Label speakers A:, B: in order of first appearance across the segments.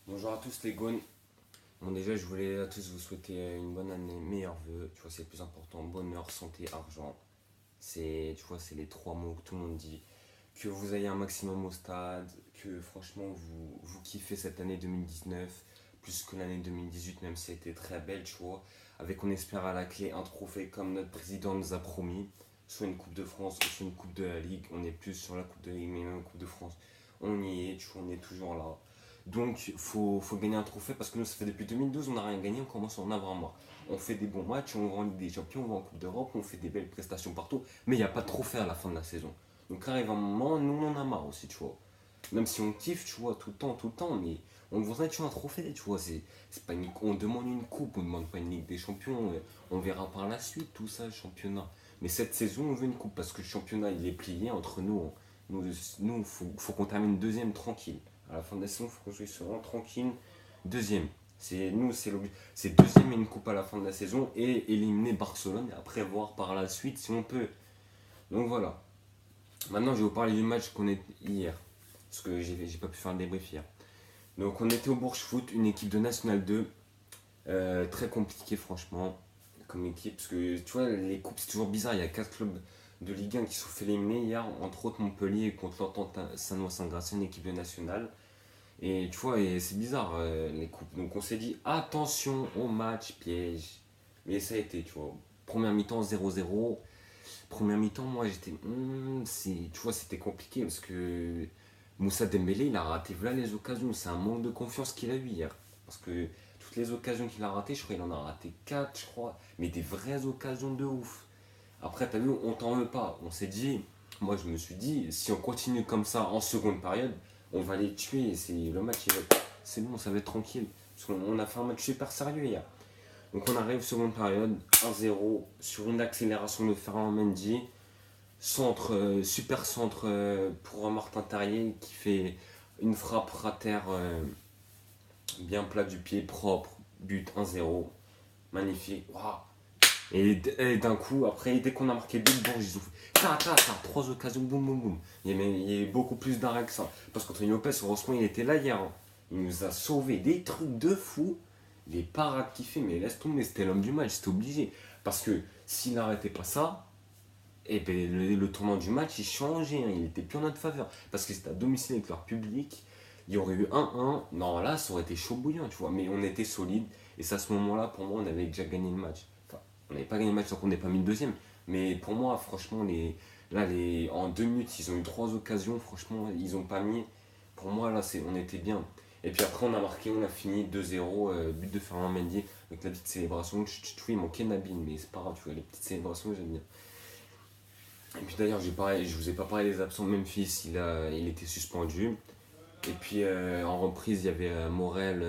A: Bonjour à tous les gones. Bon déjà je voulais à tous vous souhaiter une bonne année, meilleurs vœux, tu vois c'est le plus important, bonheur, santé, argent. C'est les trois mots que tout le monde dit. Que vous ayez un maximum au stade, que franchement vous kiffez cette année 2019, plus que l'année 2018 même si elle était très belle, tu vois. Avec on espère à la clé un trophée comme notre président nous a promis, soit une Coupe de France, soit une Coupe de la Ligue. On est plus sur la Coupe de la Ligue mais même la Coupe de France. On y est, tu vois, on est toujours là. Donc, faut gagner un trophée parce que nous, ça fait depuis 2012, on n'a rien gagné, on commence à en avoir marre. On fait des bons matchs, on va en Ligue des Champions, on va en Coupe d'Europe, on fait des belles prestations partout, mais il n'y a pas de trophée à la fin de la saison. Donc, arrive un moment, nous, on en a marre aussi, tu vois. Même si on kiffe, tu vois, tout le temps, mais on voudrait, tu vois, un trophée, tu vois. C'est pas on demande une coupe, on demande pas une Ligue des Champions, on verra par la suite tout ça, le championnat. Mais cette saison, on veut une coupe parce que le championnat, il est plié entre nous. Nous, faut qu'on termine deuxième tranquille. À la fin de la saison, il faut qu'on soit vraiment tranquille. Deuxième. C'est deuxième et une coupe à la fin de la saison et éliminer Barcelone et après voir par la suite si on peut. Donc voilà. Maintenant, je vais vous parler du match qu'on est hier. Parce que j'ai pas pu faire le débrief hier. Donc on était au Bourges Foot, une équipe de National 2. Très compliqué franchement comme équipe. Parce que tu vois, les coupes c'est toujours bizarre. Il y a 4 clubs de Ligue 1 qui se sont fait éliminer hier, entre autres Montpellier contre l'Entente Saint-Noix-Saint-Gratien, une équipe de nationale. Et tu vois, et c'est bizarre les coupes. Donc on s'est dit attention au match piège. Mais ça a été, tu vois. Première mi-temps 0-0. Première mi-temps, moi j'étais. Tu vois, c'était compliqué parce que Moussa Dembélé, il a raté voilà les occasions. C'est un manque de confiance qu'il a eu hier. Parce que toutes les occasions qu'il a ratées, je crois qu'il en a raté 4 je crois. Mais des vraies occasions de ouf. Après, t'as vu, on t'en veut pas. On s'est dit, moi je me suis dit, si on continue comme ça en seconde période, on va les tuer. Le match, c'est bon, ça va être tranquille. Parce qu'on a fait un match super sérieux hier. Donc on arrive seconde période, 1-0 sur une accélération de Ferland Mendy. Centre, super centre pour Martin Terrier qui fait une frappe rater bien plat du pied, propre, but 1-0. Magnifique. Waouh. Et d'un coup, après, dès qu'on a marqué but, bon, ils ont fait trois occasions, boum, boum, boum. Il y avait beaucoup plus d'arrêts que ça. Parce qu'Anthony Lopez, heureusement, il était là hier, hein. Il nous a sauvé des trucs de fou. Les parades qu'il fait, mais laisse tomber, c'était l'homme du match, c'était obligé. Parce que s'il n'arrêtait pas ça, et ben, le tournant du match, il changeait, hein. Il était plus en notre faveur. Parce que c'était à domicile avec leur public. Il y aurait eu 1-1. Non, là, ça aurait été chaud bouillant, tu vois. Mais on était solide. Et c'est à ce moment-là, pour moi, on avait déjà gagné le match. Enfin, on n'avait pas gagné le match tant qu'on n'est pas mis le deuxième. Mais pour moi, franchement, en 2 minutes, ils ont eu 3 occasions. Franchement, ils n'ont pas mis. Pour moi, là, on était bien. Et puis après, on a marqué, on a fini 2-0, but de Fernand Mendy, avec la petite célébration. Tu vois, il manquait Nabil, mais c'est pas grave, tu vois, les petites célébrations, j'aime bien. Et puis d'ailleurs, je vous ai pas parlé des absents. Memphis, il était suspendu. Et puis en reprise, il y avait Morel,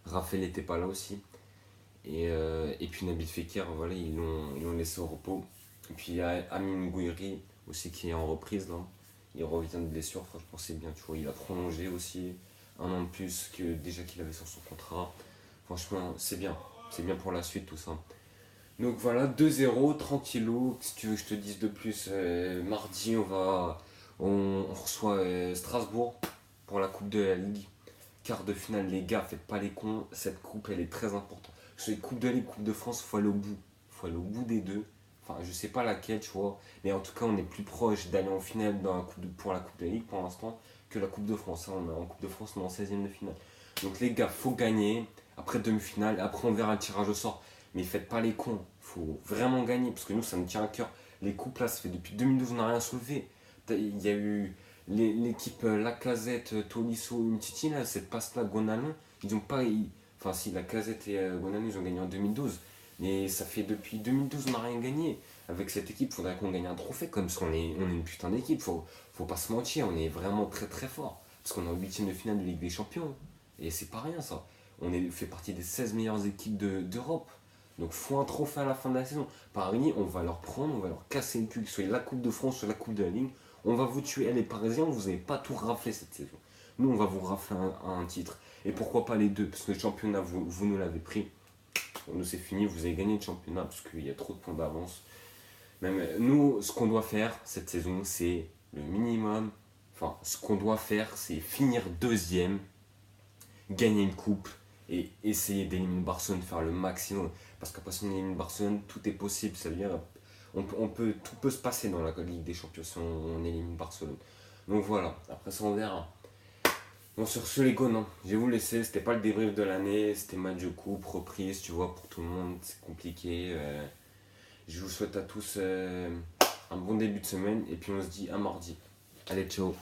A: Raphaël n'était pas là aussi. Et puis Nabil Fekir, voilà, ils l'ont laissé au repos. Et puis il y a Amin Gouiri aussi qui est en reprise là. Il revient de blessure, franchement c'est bien, tu vois. Il a prolongé aussi 1 an de plus que déjà qu'il avait sur son contrat. Franchement, c'est bien. C'est bien pour la suite tout ça. Donc voilà, 2-0, tranquillou. Si tu veux que je te dise de plus, mardi, on reçoit Strasbourg pour la Coupe de la Ligue. Quart de finale, les gars, faites pas les cons. Cette coupe, elle est très importante. Sur les Coupes de Ligue, Coupe de France, il faut aller au bout. Il faut aller au bout des deux. Enfin, je sais pas laquelle, tu vois. Mais en tout cas, on est plus proche d'aller en finale pour la Coupe de Ligue pour l'instant que la Coupe de France, hein. En Coupe de France, on est en 16e de finale. Donc les gars, faut gagner. Après demi-finale, après on verra le tirage au sort. Mais faites pas les cons. Faut vraiment gagner. Parce que nous, ça nous tient à cœur. Les coupes là, ça fait depuis 2012, on n'a rien soulevé. Il y a eu l'équipe Lacazette, Tolisso, Umtiti, là, cette passe-là, Gonalon, ils ont pas. Enfin, si, Lacazette et Gonalon, ils ont gagné en 2012. Mais ça fait depuis 2012, on n'a rien gagné. Avec cette équipe, il faudrait qu'on gagne un trophée, comme si on est une putain d'équipe. Faut pas se mentir, on est vraiment très très fort. Parce qu'on est en 8ème de finale de Ligue des Champions. Et c'est pas rien ça. Fait partie des 16 meilleures équipes d'Europe. Donc faut un trophée à la fin de la saison. Paris, on va leur prendre, on va leur casser le cul, que ce soit la Coupe de France, soit la Coupe de la Ligue. On va vous tuer, les Parisiens, vous n'avez pas tout raflé cette saison. Nous, on va vous rafler un titre. Et pourquoi pas les deux? Parce que le championnat, vous nous l'avez pris. Pour nous, c'est fini, vous avez gagné le championnat parce qu'il y a trop de points d'avance. Même nous, ce qu'on doit faire cette saison, c'est le minimum. Enfin, ce qu'on doit faire, c'est finir deuxième gagner une coupe et essayer d'éliminer Barcelone, faire le maximum. Parce qu'après, si on élimine Barcelone, tout est possible. Ça veut dire, tout peut se passer dans la Ligue des Champions si on élimine Barcelone. Donc voilà, après ça, on verra. Bon, sur ce, les gars, non, je vais vous laisser. C'était pas le débrief de l'année, c'était match de coupe, reprise, tu vois, pour tout le monde, c'est compliqué. Je vous souhaite à tous un bon début de semaine et puis on se dit à mardi. Allez, ciao.